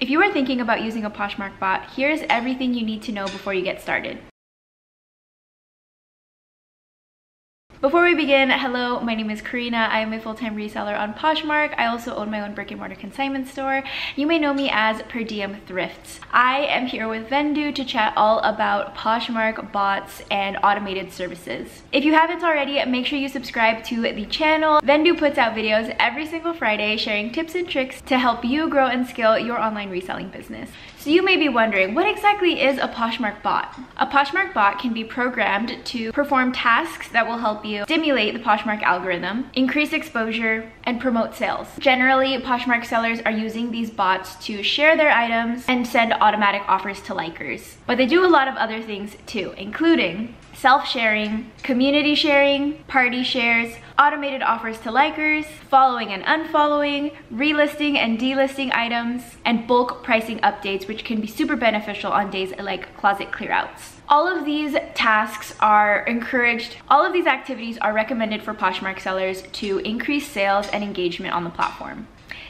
If you are thinking about using a Poshmark bot, here's everything you need to know before you get started. Before we begin, hello, my name is Karina. I am a full-time reseller on Poshmark. I also own my own brick-and-mortar consignment store. You may know me as Per Diem Thrifts. I am here with Vendoo to chat all about Poshmark bots and automated services. If you haven't already, make sure you subscribe to the channel. Vendoo puts out videos every single Friday sharing tips and tricks to help you grow and scale your online reselling business. So you may be wondering, what exactly is a Poshmark bot? A Poshmark bot can be programmed to perform tasks that will help you stimulate the Poshmark algorithm, increase exposure, and promote sales. Generally, Poshmark sellers are using these bots to share their items and send automatic offers to likers. But they do a lot of other things too, including self-sharing, community sharing, party shares, automated offers to likers, following and unfollowing, relisting and delisting items, and bulk pricing updates, which can be super beneficial on days like closet clearouts. All of these tasks are encouraged, all of these activities are recommended for Poshmark sellers to increase sales and engagement on the platform.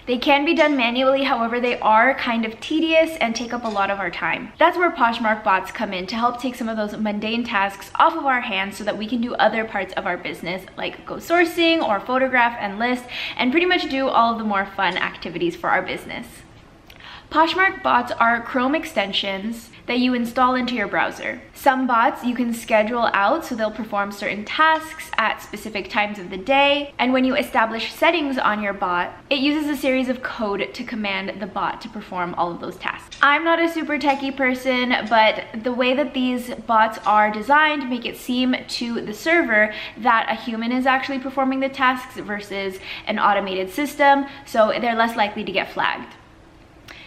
They can be done manually, however, they are kind of tedious and take up a lot of our time. That's where Poshmark bots come in to help take some of those mundane tasks off of our hands so that we can do other parts of our business, like go sourcing or photograph and list, and pretty much do all of the more fun activities for our business. Poshmark bots are Chrome extensions that you install into your browser. Some bots you can schedule out so they'll perform certain tasks at specific times of the day. And when you establish settings on your bot, it uses a series of code to command the bot to perform all of those tasks. I'm not a super techie person, but the way that these bots are designed make it seem to the server that a human is actually performing the tasks versus an automated system, so they're less likely to get flagged.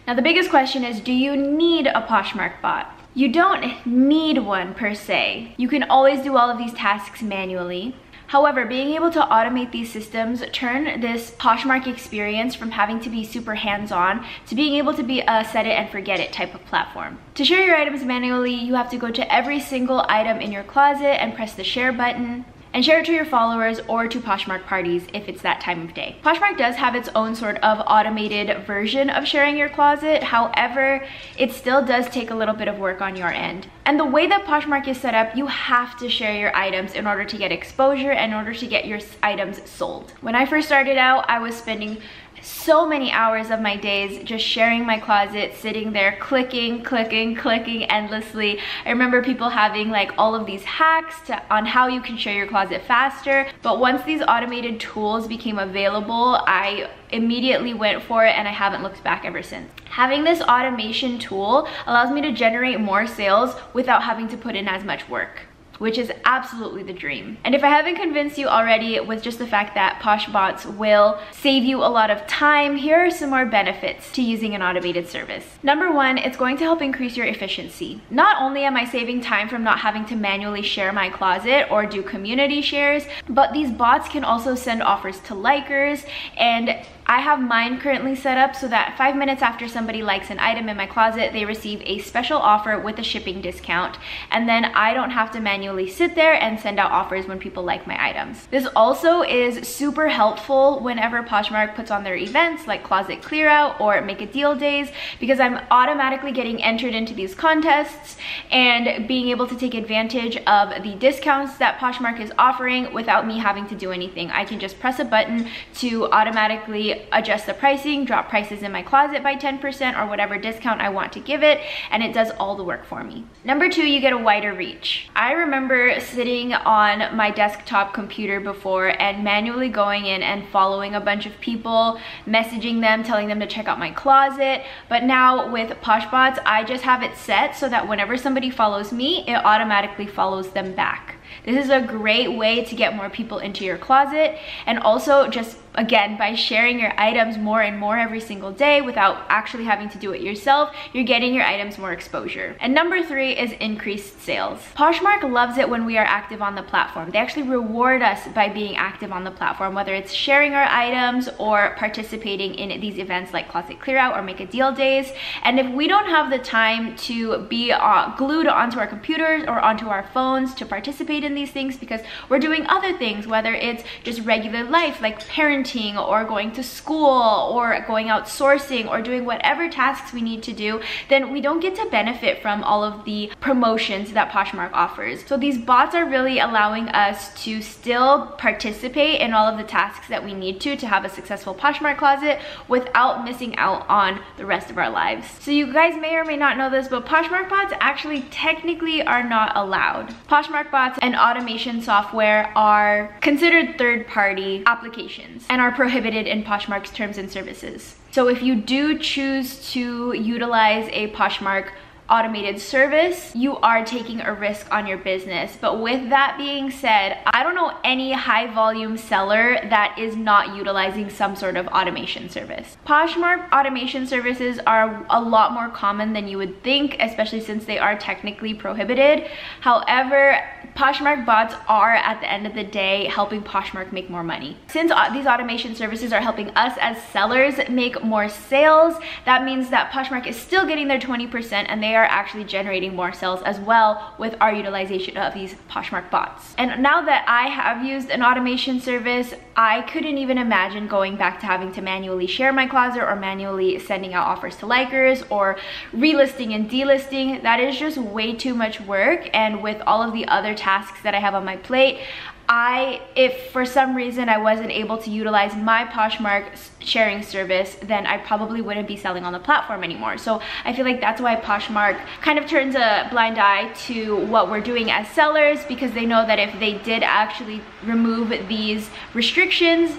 Now the biggest question is, do you need a Poshmark bot? You don't need one per se. You can always do all of these tasks manually. However, being able to automate these systems turn this Poshmark experience from having to be super hands-on to being able to be a set it and forget it type of platform. To share your items manually, you have to go to every single item in your closet and press the share button and share it to your followers or to Poshmark parties if it's that time of day. Poshmark does have its own sort of automated version of sharing your closet. However, it still does take a little bit of work on your end. And the way that Poshmark is set up, you have to share your items in order to get exposure, in order to get your items sold. When I first started out, I was spending so many hours of my days just sharing my closet, sitting there clicking endlessly. I remember people having like all of these hacks on how you can share your closet faster, but once these automated tools became available, I immediately went for it and I haven't looked back ever since. Having this automation tool allows me to generate more sales without having to put in as much work, which is absolutely the dream. And if I haven't convinced you already with just the fact that Posh bots will save you a lot of time, here are some more benefits to using an automated service. Number one, it's going to help increase your efficiency. Not only am I saving time from not having to manually share my closet or do community shares, but these bots can also send offers to likers, and I have mine currently set up so that 5 minutes after somebody likes an item in my closet, they receive a special offer with a shipping discount, and then I don't have to manually sit there and send out offers when people like my items. This also is super helpful whenever Poshmark puts on their events like closet clear out or make a deal days, because I'm automatically getting entered into these contests and being able to take advantage of the discounts that Poshmark is offering without me having to do anything. I can just press a button to automatically adjust the pricing, drop prices in my closet by 10% or whatever discount I want to give it, and it does all the work for me. Number two, you get a wider reach. I remember sitting on my desktop computer before and manually going in and following a bunch of people, messaging them, telling them to check out my closet, but now with Poshbots, I just have it set so that whenever somebody follows me, it automatically follows them back. This is a great way to get more people into your closet, and also just again, by sharing your items more and more every single day without actually having to do it yourself, you're getting your items more exposure. And number three is increased sales. Poshmark loves it when we are active on the platform. They actually reward us by being active on the platform, whether it's sharing our items or participating in these events like Closet Clear Out or Make a Deal Days. And if we don't have the time to be glued onto our computers or onto our phones to participate in these things because we're doing other things, whether it's just regular life like parenting parenting or going to school or going out sourcing or doing whatever tasks we need to do, then we don't get to benefit from all of the promotions that Poshmark offers. So these bots are really allowing us to still participate in all of the tasks that we need to have a successful Poshmark closet without missing out on the rest of our lives. So you guys may or may not know this, but Poshmark bots actually technically are not allowed. Poshmark bots and automation software are considered third-party applications and are prohibited in Poshmark's terms and services. So if you do choose to utilize a Poshmark automated service, you are taking a risk on your business. But with that being said, I don't know any high volume seller that is not utilizing some sort of automation service. Poshmark automation services are a lot more common than you would think, especially since they are technically prohibited. However, Poshmark bots are, at the end of the day, helping Poshmark make more money. Since these automation services are helping us as sellers make more sales, that means that Poshmark is still getting their 20% and they are actually generating more sales as well with our utilization of these Poshmark bots. And now that I have used an automation service, I couldn't even imagine going back to having to manually share my closet or manually sending out offers to likers or relisting and delisting. That is just way too much work, and with all of the other tasks that I have on my plate, if for some reason I wasn't able to utilize my Poshmark sharing service, then I probably wouldn't be selling on the platform anymore. So I feel like that's why Poshmark kind of turns a blind eye to what we're doing as sellers, because they know that if they did actually remove these restrictions,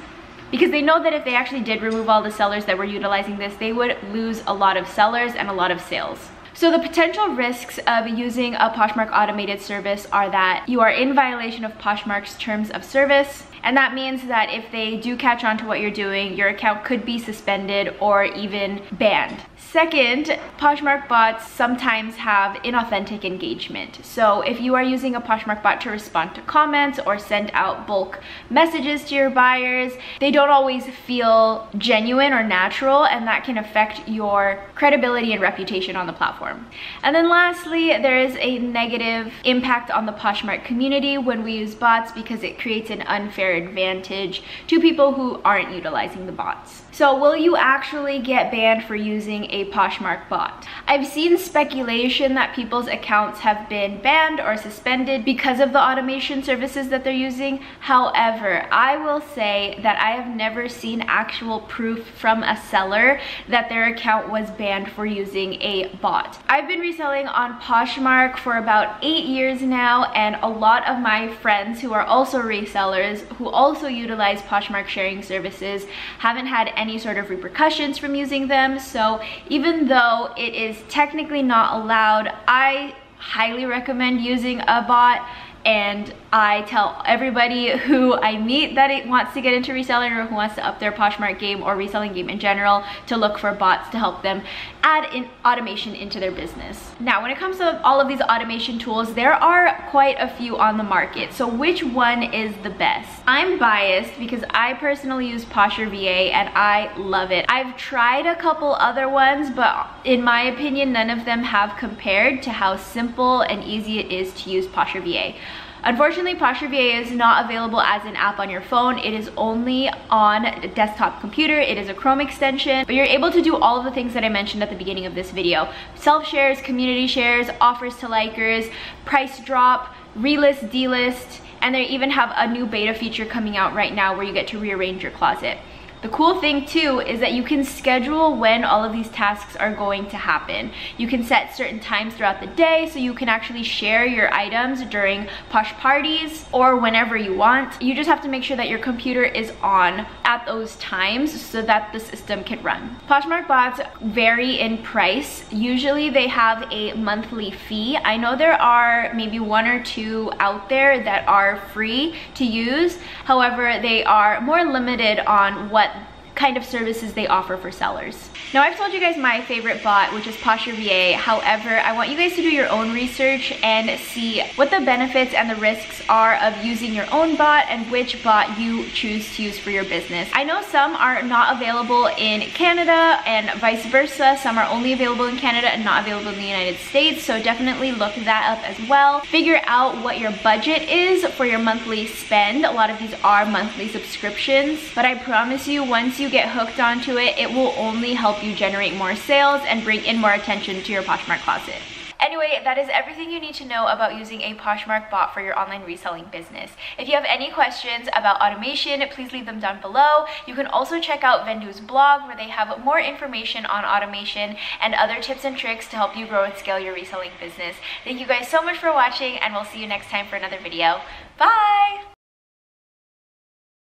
because they know that if they actually did remove all the sellers that were utilizing this, they would lose a lot of sellers and a lot of sales. So the potential risks of using a Poshmark automated service are that you are in violation of Poshmark's terms of service, and that means that if they do catch on to what you're doing, your account could be suspended or even banned. Second, Poshmark bots sometimes have inauthentic engagement. So if you are using a Poshmark bot to respond to comments or send out bulk messages to your buyers, they don't always feel genuine or natural, and that can affect your credibility and reputation on the platform. And then lastly, there is a negative impact on the Poshmark community when we use bots, because it creates an unfair advantage to people who aren't utilizing the bots. So will you actually get banned for using a Poshmark bot? I've seen speculation that people's accounts have been banned or suspended because of the automation services that they're using. However, I will say that I have never seen actual proof from a seller that their account was banned for using a bot. I've been reselling on Poshmark for about 8 years now, and a lot of my friends who are also resellers who also utilize Poshmark sharing services haven't had any sort of repercussions from using them. So even though it is technically not allowed, I highly recommend using a bot, and I tell everybody who I meet that it wants to get into reselling or who wants to up their Poshmark game or reselling game in general to look for bots to help them add in automation into their business. Now, when it comes to all of these automation tools, there are quite a few on the market. So which one is the best? I'm biased because I personally use Posher VA and I love it. I've tried a couple other ones, but in my opinion, none of them have compared to how simple and easy it is to use Posher VA. Unfortunately, Posher VA is not available as an app on your phone. It is only on a desktop computer. It is a Chrome extension, but you're able to do all of the things that I mentioned at the beginning of this video. Self-shares, community shares, offers to likers, price drop, relist, delist, and they even have a new beta feature coming out right now where you get to rearrange your closet. The cool thing too is that you can schedule when all of these tasks are going to happen. You can set certain times throughout the day so you can actually share your items during Posh parties or whenever you want. You just have to make sure that your computer is on at those times so that the system can run. Poshmark bots vary in price. Usually they have a monthly fee. I know there are maybe 1 or 2 out there that are free to use. However, they are more limited on what kind of services they offer for sellers. Now, I've told you guys my favorite bot, which is Posture VA. However, I want you guys to do your own research and see what the benefits and the risks are of using your own bot and which bot you choose to use for your business. I know some are not available in Canada and vice versa. Some are only available in Canada and not available in the United States, so definitely look that up as well. Figure out what your budget is for your monthly spend. A lot of these are monthly subscriptions, but I promise you, once you get hooked onto it, it will only help you generate more sales and bring in more attention to your Poshmark closet. Anyway, that is everything you need to know about using a Poshmark bot for your online reselling business. If you have any questions about automation, please leave them down below. You can also check out Vendoo's blog, where they have more information on automation and other tips and tricks to help you grow and scale your reselling business. Thank you guys so much for watching, and we'll see you next time for another video. Bye!